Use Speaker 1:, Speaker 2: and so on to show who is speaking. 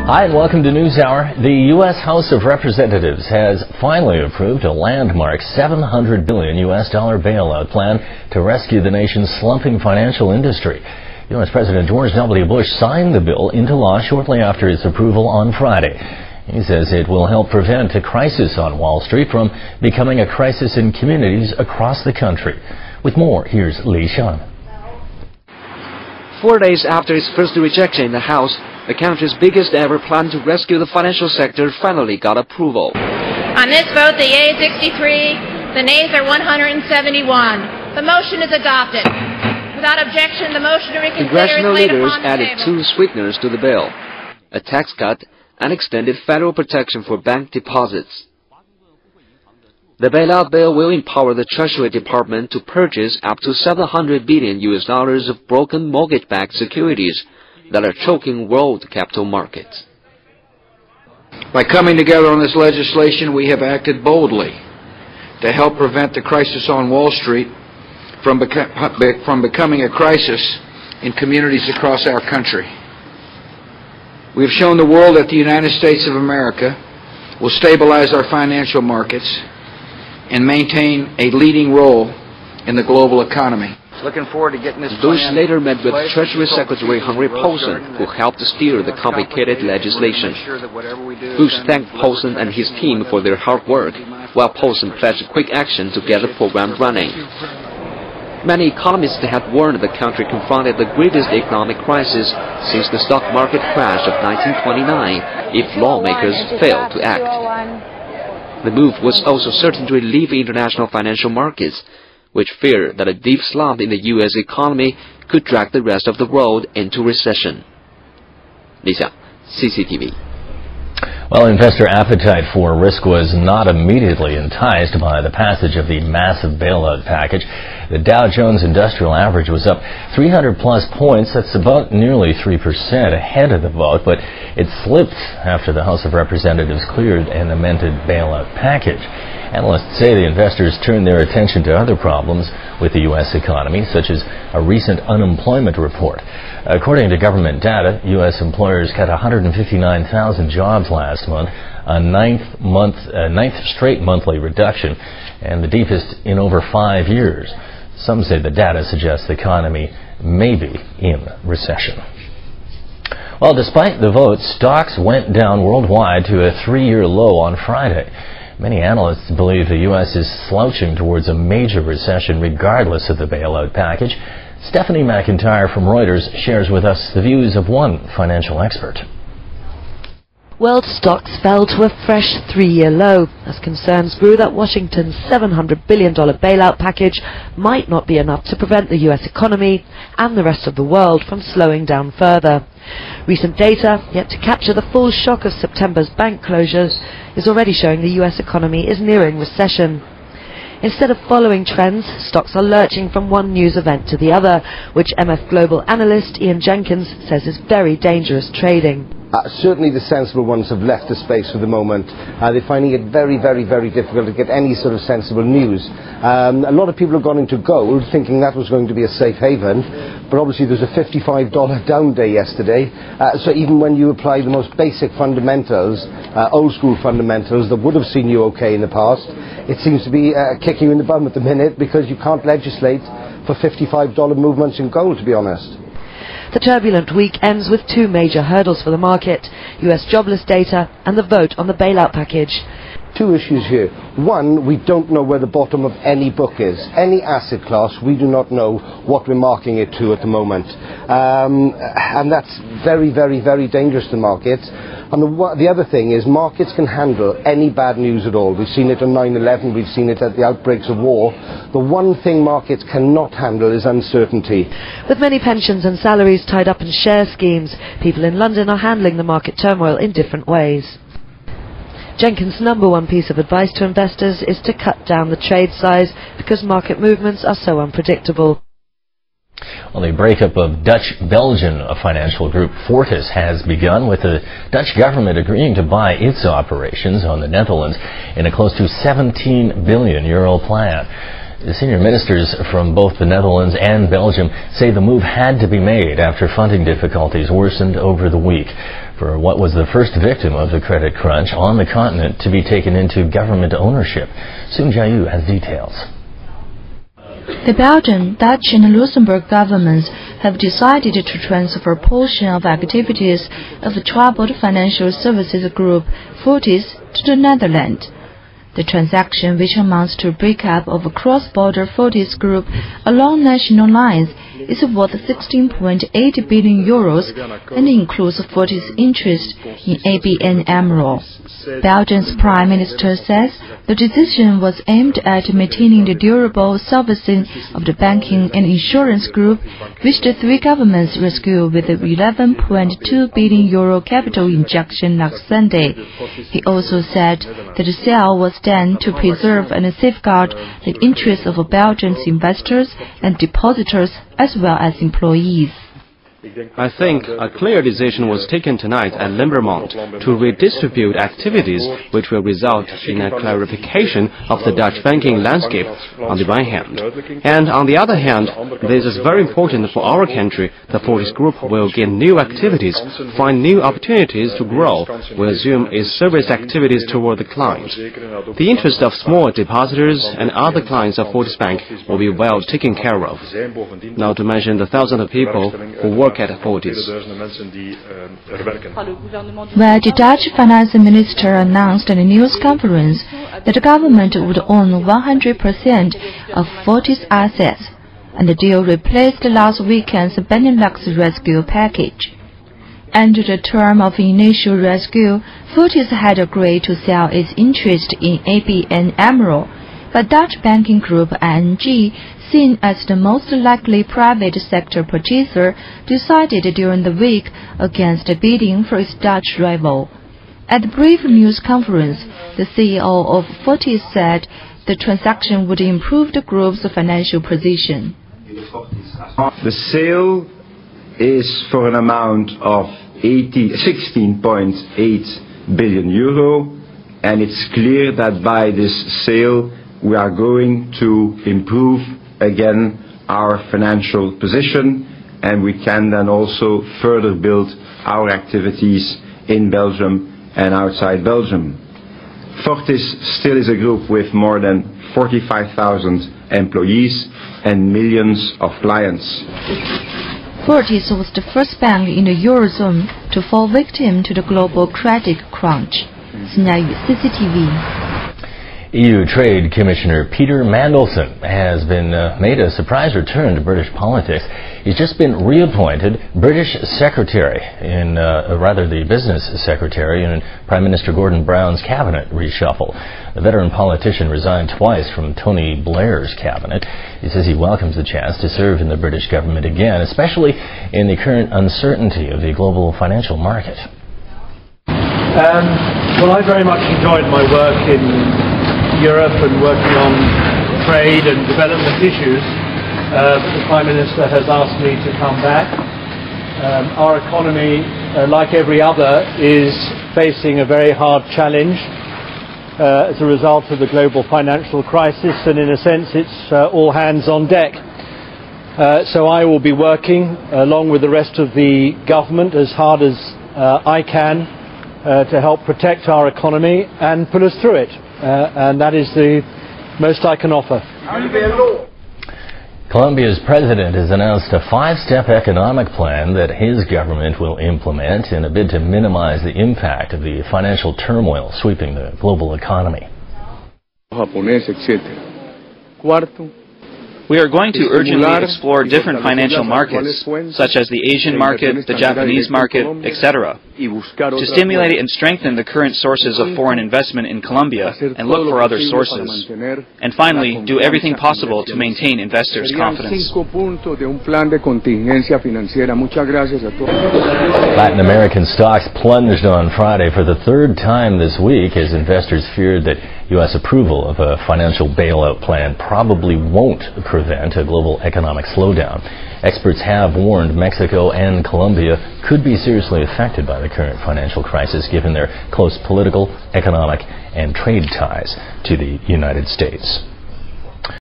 Speaker 1: Hi and welcome to NewsHour. The U.S. House of Representatives has finally approved a landmark $700 billion bailout plan to rescue the nation's slumping financial industry. U.S. President George W. Bush signed the bill into law shortly after its approval on Friday. He says it will help prevent a crisis on Wall Street from becoming a crisis in communities across the country. With more, here's Li Shan.
Speaker 2: 4 days after its first rejection in the House, the country's biggest ever plan to rescue the financial sector finally got approval.
Speaker 3: On this vote, the yeas 63, the nays are 171. The motion is adopted. Without objection, the motion to reconsider
Speaker 2: Congressional
Speaker 3: is laid
Speaker 2: leaders
Speaker 3: upon the
Speaker 2: added
Speaker 3: table.
Speaker 2: 2 sweeteners to the bill: a tax cut and extended federal protection for bank deposits. The bailout bill will empower the Treasury Department to purchase up to $700 billion of broken mortgage-backed securities that are choking world capital markets.
Speaker 4: By coming together on this legislation, we have acted boldly to help prevent the crisis on Wall Street from becoming a crisis in communities across our country. We have shown the world that the United States of America will stabilize our financial markets and maintain a leading role in the global economy.
Speaker 5: Looking forward to getting this
Speaker 2: Bush
Speaker 5: plan
Speaker 2: later met with
Speaker 5: in place.
Speaker 2: Treasury Secretary Henry Paulson, who helped steer the complicated legislation. Bush thanked Paulson and his team for their hard work, while Paulson pledged quick action to get the program running. Many economists had warned the country confronted the greatest economic crisis since the stock market crash of 1929 if lawmakers failed to act. The move was also certain to relieve international financial markets, which fear that a deep slump in the U.S. economy could drag the rest of the world into recession. Li Xiang, CCTV.
Speaker 1: Well, investor appetite for risk was not immediately enticed by the passage of the massive bailout package. The Dow Jones Industrial Average was up 300-plus points. That's about nearly 3% ahead of the vote, but it slipped after the House of Representatives cleared an amended bailout package. Analysts say the investors turned their attention to other problems with the U.S. economy, such as a recent unemployment report. According to government data, U.S. employers cut 159,000 jobs last month, a ninth straight monthly reduction, and the deepest in over 5 years. Some say the data suggests the economy may be in recession. Well, despite the vote, stocks went down worldwide to a 3-year low on Friday. Many analysts believe the U.S. is slouching towards a major recession regardless of the bailout package. Stephanie McIntyre from Reuters shares with us the views of one financial expert.
Speaker 6: World stocks fell to a fresh 3-year low as concerns grew that Washington's $700 billion bailout package might not be enough to prevent the U.S. economy and the rest of the world from slowing down further. Recent data, yet to capture the full shock of September's bank closures, is already showing the U.S. economy is nearing recession. Instead of following trends, stocks are lurching from one news event to the other, which MF Global analyst Ian Jenkins says is very dangerous trading.
Speaker 7: Certainly the sensible ones have left the space for the moment. They're finding it very, very, very difficult to get any sort of sensible news. A lot of people have gone into gold thinking that was going to be a safe haven, but obviously there's a $55 down day yesterday. So even when you apply the most basic fundamentals, old school fundamentals that would have seen you okay in the past, it seems to be kicking you in the bum at the minute because you can't legislate for $55 movements in gold, to be honest.
Speaker 6: The turbulent week ends with 2 major hurdles for the market: U.S. jobless data and the vote on the bailout package.
Speaker 7: 2 issues here. One, we don't know where the bottom of any book is. Any asset class, we do not know what we're marking it to at the moment. And that's very, very, very dangerous to markets. And the other thing is markets can handle any bad news at all. We've seen it on 9/11, we've seen it at the outbreaks of war. The one thing markets cannot handle is uncertainty.
Speaker 6: With many pensions and salaries tied up in share schemes, people in London are handling the market turmoil in different ways. Jenkins' #1 piece of advice to investors is to cut down the trade size because market movements are so unpredictable.
Speaker 1: Well, the breakup of Dutch-Belgian financial group Fortis has begun, with the Dutch government agreeing to buy its operations on the Netherlands in a close to €17 billion plan. The senior ministers from both the Netherlands and Belgium say the move had to be made after funding difficulties worsened over the week for what was the first victim of the credit crunch on the continent to be taken into government ownership. Soon Jiayu has details.
Speaker 5: The Belgian, Dutch and Luxembourg governments have decided to transfer a portion of activities of the troubled financial services group Fortis to the Netherlands. The transaction, which amounts to a breakup of a cross-border Fortis group along national lines, is worth 16.8 billion euros and includes Fortis' interest in ABN AMRO. Belgium's Prime Minister says the decision was aimed at maintaining the durable servicing of the banking and insurance group, which the three governments rescued with an 11.2 billion euro capital injection last Sunday. He also said that the sale was done to preserve and safeguard the interests of Belgium's investors and depositors as well as employees.
Speaker 8: I think a clear decision was taken tonight at Limburgmont to redistribute activities which will result in a clarification of the Dutch banking landscape on the one hand. And on the other hand, this is very important for our country. The Fortis Group will gain new activities, find new opportunities to grow, will resume its service activities toward the client. The interest of small depositors and other clients of Fortis Bank will be well taken care of. Not to mention the thousands of people who work at Fortis.
Speaker 5: Where the Dutch finance minister announced in a news conference that the government would own 100% of Fortis assets, and the deal replaced last weekend's Benelux rescue package. Under the term of initial rescue, Fortis had agreed to sell its interest in ABN AMRO, but Dutch banking group ING, seen as the most likely private sector purchaser, decided during the week against bidding for its Dutch rival. At the brief news conference, the CEO of Fortis said the transaction would improve the group's financial position.
Speaker 9: The sale is for an amount of 16.8 billion euro, and it's clear that by this sale we are going to improve again our financial position, and we can then also further build our activities in Belgium and outside Belgium. Fortis still is a group with more than 45,000 employees and millions of clients.
Speaker 5: Fortis was the first bank in the Eurozone to fall victim to the global credit crunch. CCTV.
Speaker 1: EU Trade Commissioner Peter Mandelson has been made a surprise return to British politics. He's just been reappointed British Secretary in, the Business Secretary in Prime Minister Gordon Brown's cabinet reshuffle. The veteran politician resigned twice from Tony Blair's cabinet. He says he welcomes the chance to serve in the British government again, especially in the current uncertainty of the global financial market.
Speaker 10: Well, I very much enjoyed my work in Europe and working on trade and development issues. The Prime Minister has asked me to come back. Our economy, like every other, is facing a very hard challenge as a result of the global financial crisis, and in a sense it's all hands on deck. So I will be working along with the rest of the government as hard as I can to help protect our economy and pull us through it. And that is the most I can offer.
Speaker 1: Colombia's president has announced a 5-step economic plan that his government will implement in a bid to minimize the impact of the financial turmoil sweeping the global economy.
Speaker 11: We are going to urgently explore different financial markets, such as the Asian market, the Japanese market, etc., to stimulate and strengthen the current sources of foreign investment in Colombia and look for other sources. And finally, do everything possible to maintain investors' confidence.
Speaker 1: Latin American stocks plunged on Friday for the third time this week as investors feared that U.S. approval of a financial bailout plan probably won't prevent a global economic slowdown. Experts have warned Mexico and Colombia could be seriously affected by the current financial crisis given their close political, economic, and trade ties to the United States.